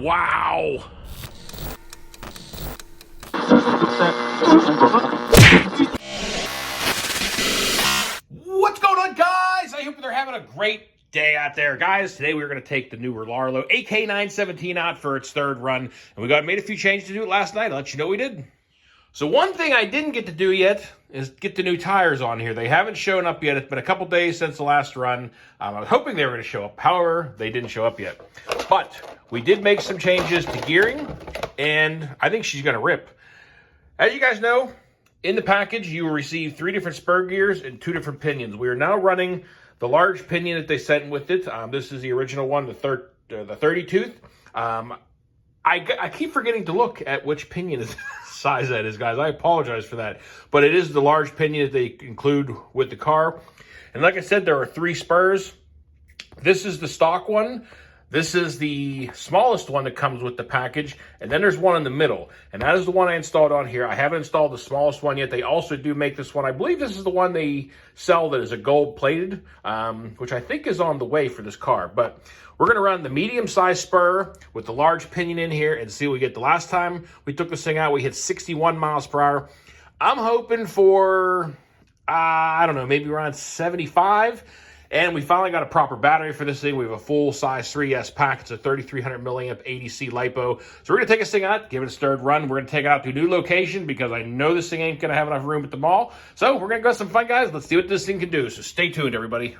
Wow. What's going on, guys? I hope they're having a great day out there. Guys, today we're going to take the new Rlaarlo AK917 out for its third run. And we made a few changes to do it last night. I'll let you know we did. So one thing I didn't get to do yet is get the new tires on here. They haven't shown up yet. It's been a couple days since the last run. I was hoping they were going to show up. However, they didn't show up yet. But we did make some changes to gearing, and I think she's going to rip. As you guys know, in the package, you will receive 3 different spur gears and 2 different pinions. We are now running the large pinion that they sent with it. This is the original one, the 30 tooth. I keep forgetting to look at which pinion is size that is, guys. I apologize for that. But it is the large pinion that they include with the car. And like I said, there are 3 spurs. This is the stock one. This is the smallest one that comes with the package. And then there's one in the middle. And that is the one I installed on here. I haven't installed the smallest one yet. They also do make this one. I believe this is the one they sell that is a gold plated, which I think is on the way for this car. But we're going to run the medium-sized spur with the large pinion in here and see what we get. The last time we took this thing out, we hit 61 miles per hour. I'm hoping for, I don't know, maybe around 75. And we finally got a proper battery for this thing. We have a full-size 3S pack. It's a 3300 milliamp ADC LiPo. So we're going to take this thing out, give it its third run. We're going to take it out to a new location because I know this thing ain't going to have enough room at the mall. So we're going to go have some fun, guys. Let's see what this thing can do. So stay tuned, everybody.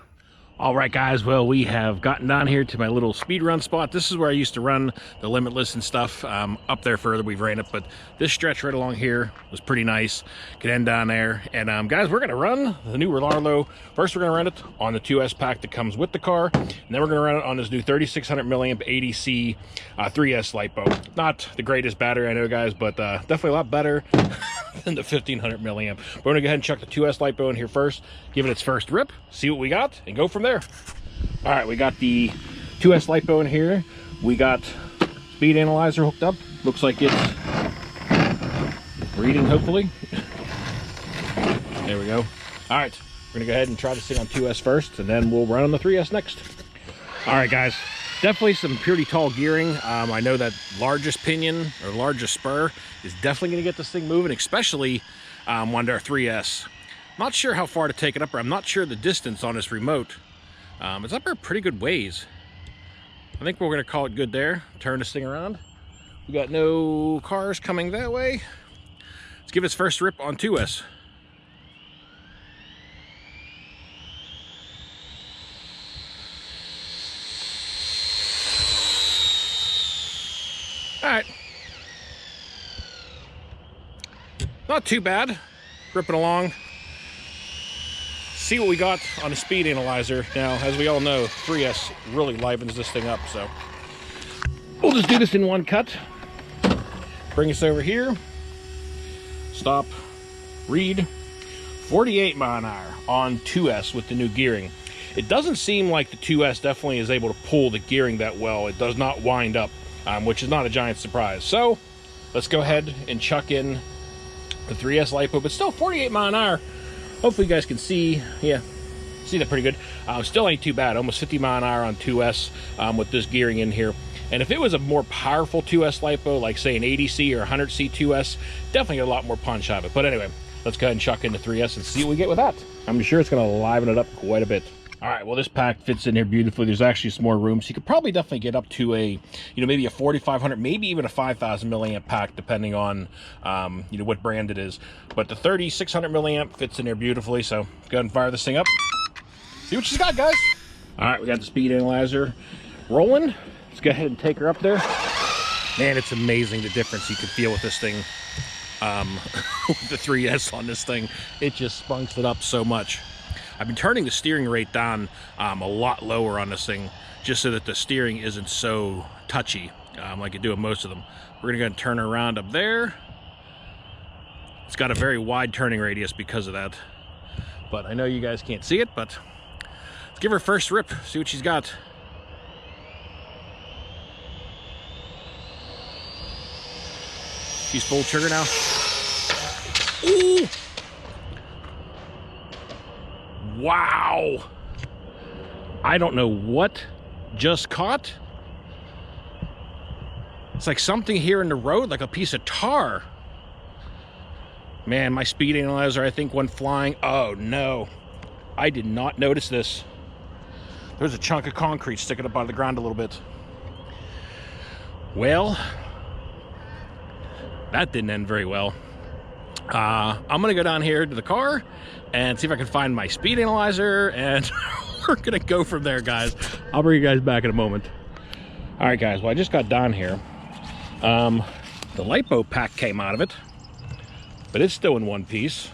All right, guys, well, we have gotten down here to my little speed run spot. This is where I used to run the Limitless and stuff. Up there further, we've ran it, but this stretch right along here was pretty nice. Could end down there. And, guys, we're going to run the new Rlaarlo. First, we're going to run it on the 2S pack that comes with the car, and then we're going to run it on this new 3600 milliamp ADC 3S LiPo. Not the greatest battery, I know, guys, but definitely a lot better than the 1500 milliamp. We're going to go ahead and chuck the 2S LiPo in here first, give it its first rip, see what we got, and go from there. All right, we got the 2S LiPo in here. We got speed analyzer hooked up. Looks like it's reading, hopefully. There we go. All right, we're gonna go ahead and try this thing on 2S first, and then we'll run on the 3S next. All right, guys, definitely some pretty tall gearing. I know that largest pinion or largest spur is definitely gonna get this thing moving, especially on our 3S. Not sure how far to take it up, or I'm not sure the distance on this remote. It's up there pretty good ways. I think we're going to call it good there. Turn this thing around. We got no cars coming that way. Let's give its first rip on 2S. All right. Not too bad. Ripping along. See what we got on the speed analyzer. Now, as we all know, 3S really livens this thing up, so we'll just do this in one cut. Bring us over here. Stop. Read. 48 mile an hour on 2S with the new gearing. It doesn't seem like the 2S definitely is able to pull the gearing that well. It does not wind up, which is not a giant surprise. So let's go ahead and chuck in the 3S LiPo, but still 48 mile an hour. Hopefully you guys can see, yeah, see that pretty good. Still ain't too bad, almost 50 mile an hour on 2S with this gearing in here. And if it was a more powerful 2S LiPo, like say an 80C or 100C 2S, definitely get a lot more punch out of it. But anyway, let's go ahead and chuck in the 3S and see what we get with that. I'm sure it's gonna liven it up quite a bit. All right, well, this pack fits in here beautifully. There's actually some more room, so you could probably definitely get up to a, maybe a 4,500, maybe even a 5,000 milliamp pack, depending on, what brand it is. But the 3,600 milliamp fits in there beautifully, so go ahead and fire this thing up. See what she's got, guys. All right, we got the speed analyzer rolling. Let's go ahead and take her up there. Man, it's amazing the difference you can feel with this thing, with the 3S on this thing. It just spunks it up so much. I've been turning the steering rate down a lot lower on this thing, just so that the steering isn't so touchy like you do with most of them. We're gonna go and turn her around up there. It's got a very wide turning radius because of that, but I know you guys can't see it. But let's give her first rip, see what she's got. She's full trigger now. Ooh! Wow! I don't know what just caught, It's like something here in the road, like a piece of tar. Man, my speed analyzer, I think, went flying. Oh, no. I did not notice this. There's a chunk of concrete sticking up out of the ground a little bit. Well, that didn't end very well. I'm going to go down here to the car and see if I can find my speed analyzer, and we're going to go from there, guys. I'll bring you guys back in a moment. All right, guys. Well, I just got down here. The LiPo pack came out of it, but it's still in one piece.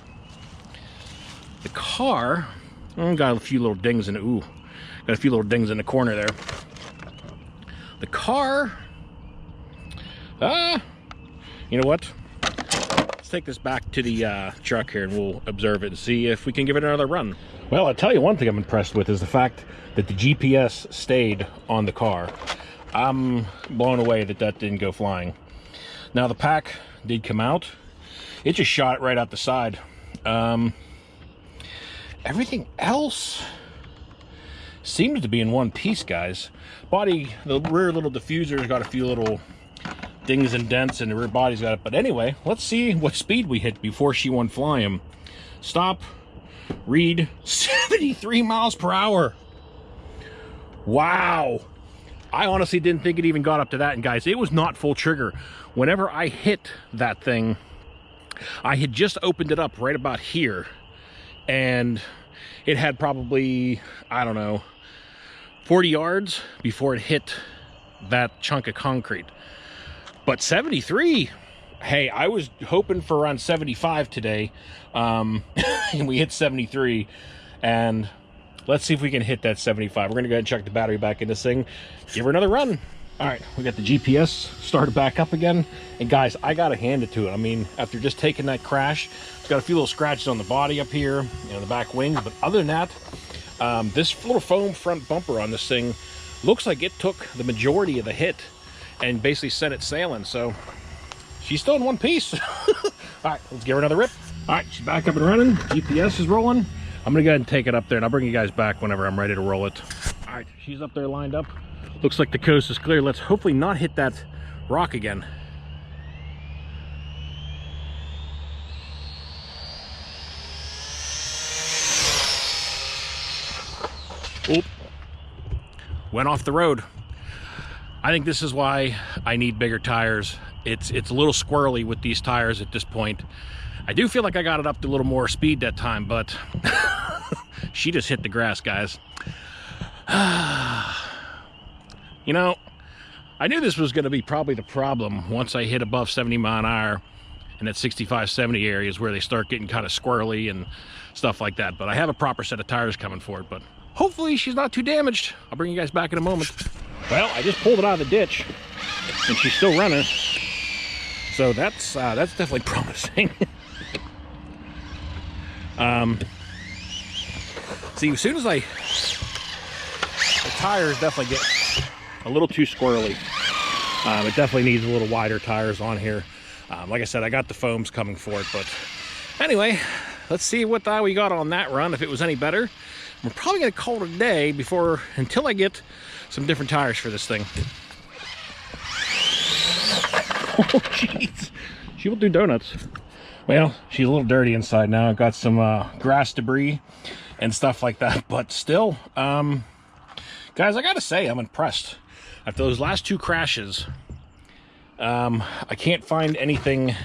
The car got a few little dings in it. Ooh, got a few little dings in the corner there. The car, you know what? Let's take this back to the truck here and we'll observe it and see if we can give it another run. Well, I'll tell you one thing I'm impressed with is the fact that the GPS stayed on the car. I'm blown away that that didn't go flying. Now, the pack did come out. It just shot it right out the side. Everything else seems to be in one piece, guys. Body, the rear little diffuser's got a few little dings and dents, and the rear body's got it. But anyway, let's see what speed we hit before she went flying. Stop, read, 73 miles per hour. Wow. I honestly didn't think it even got up to that. And guys, it was not full trigger. Whenever I hit that thing, I had just opened it up right about here, and it had probably, I don't know, 40 yards before it hit that chunk of concrete. But 73, hey, I was hoping for around 75 today, and we hit 73, and let's see if we can hit that 75. We're gonna go ahead and check the battery back in this thing, give her another run. All right, we got the GPS started back up again. And guys, I gotta hand it to it. I mean, after just taking that crash, it's got a few little scratches on the body up here, you know, the back wings. But other than that, this little foam front bumper on this thing looks like it took the majority of the hit and basically sent it sailing. So she's still in one piece. All right, let's give her another rip. All right, she's back up and running. GPS is rolling. I'm gonna go ahead and take it up there, and I'll bring you guys back whenever I'm ready to roll it. All right, she's up there lined up. Looks like the coast is clear. Let's hopefully not hit that rock again. Oop. Went off the road. I think this is why I need bigger tires. It's a little squirrely with these tires at this point. I do feel like I got it up to a little more speed that time, but she just hit the grass, guys. You know, I knew this was going to be probably the problem once I hit above 70 mile an hour, and that 65, 70 areas where they start getting kind of squirrely and stuff like that. But I have a proper set of tires coming for it, but hopefully she's not too damaged. I'll bring you guys back in a moment. Well, I just pulled it out of the ditch, and she's still running. So that's definitely promising. See, as soon as the tires definitely get a little too squirrely. It definitely needs a little wider tires on here. Like I said, I got the foams coming for it, but anyway, let's see what we got on that run, if it was any better. We're probably gonna call it a day until I get some different tires for this thing. Oh, jeez. She will do donuts. Well, she's a little dirty inside now. I've got some grass debris and stuff like that, but still, guys, I gotta say, I'm impressed. After those last two crashes, I can't find anything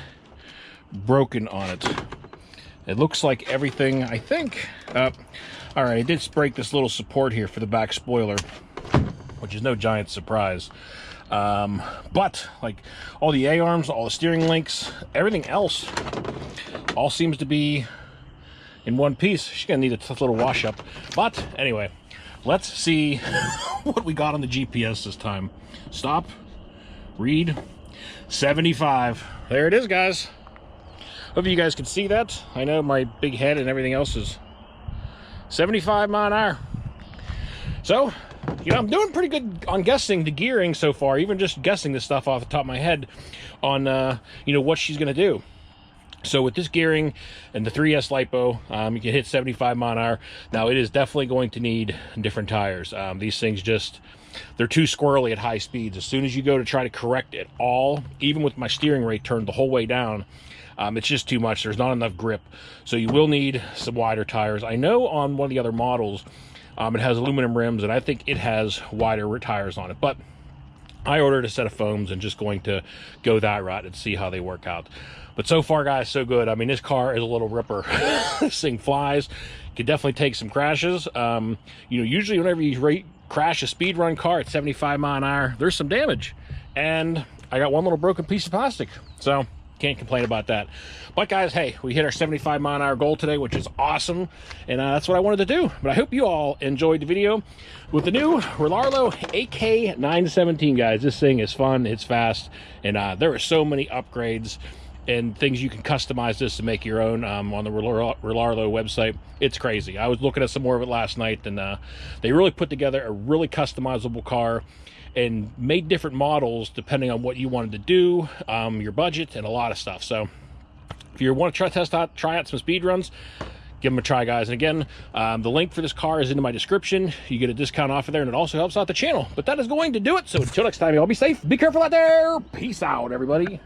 broken on it. It looks like everything, I think, all right, I did break this little support here for the back spoiler, which is no giant surprise. But like all the A-arms, all the steering links, everything else all seems to be in one piece. She's gonna need a tough little wash up. But anyway, let's see what we got on the GPS this time. Stop, read, 75. There it is, guys. Hope you guys can see that. I know my big head and everything else is 75 mile an hour. So, you know, I'm doing pretty good on guessing the gearing so far, even just guessing this stuff off the top of my head on, you know, what she's going to do. So with this gearing and the 3S LiPo, you can hit 75 mile an hour. Now it is definitely going to need different tires. These things they're too squirrely at high speeds. As soon as you go to try to correct it all, even with my steering rate turned the whole way down, it's just too much. There's not enough grip. So you will need some wider tires. I know on one of the other models, it has aluminum rims, and I think it has wider tires on it. But I ordered a set of foams and just going to go that route and see how they work out. But so far, guys, so good. I mean, this car is a little ripper. This thing flies. Could definitely take some crashes. You know, usually whenever you crash a speed run car at 75 mile an hour, there's some damage. And I got one little broken piece of plastic. So can't complain about that. But guys, hey, we hit our 75 mile an hour goal today, which is awesome. And that's what I wanted to do. But I hope you all enjoyed the video with the new Rlaarlo AK917, guys. This thing is fun. It's fast. And there are so many upgrades and things you can customize this to make your own on the Rlaarlo website. It's crazy. I was looking at some more of it last night, and they really put together a really customizable car and made different models depending on what you wanted to do, your budget, and a lot of stuff. So if you want to try out some speed runs, give them a try, guys. And again, the link for this car is in my description. You get a discount off of there, and it also helps out the channel. But that is going to do it. So until next time, y'all be safe, be careful out there. Peace out, everybody.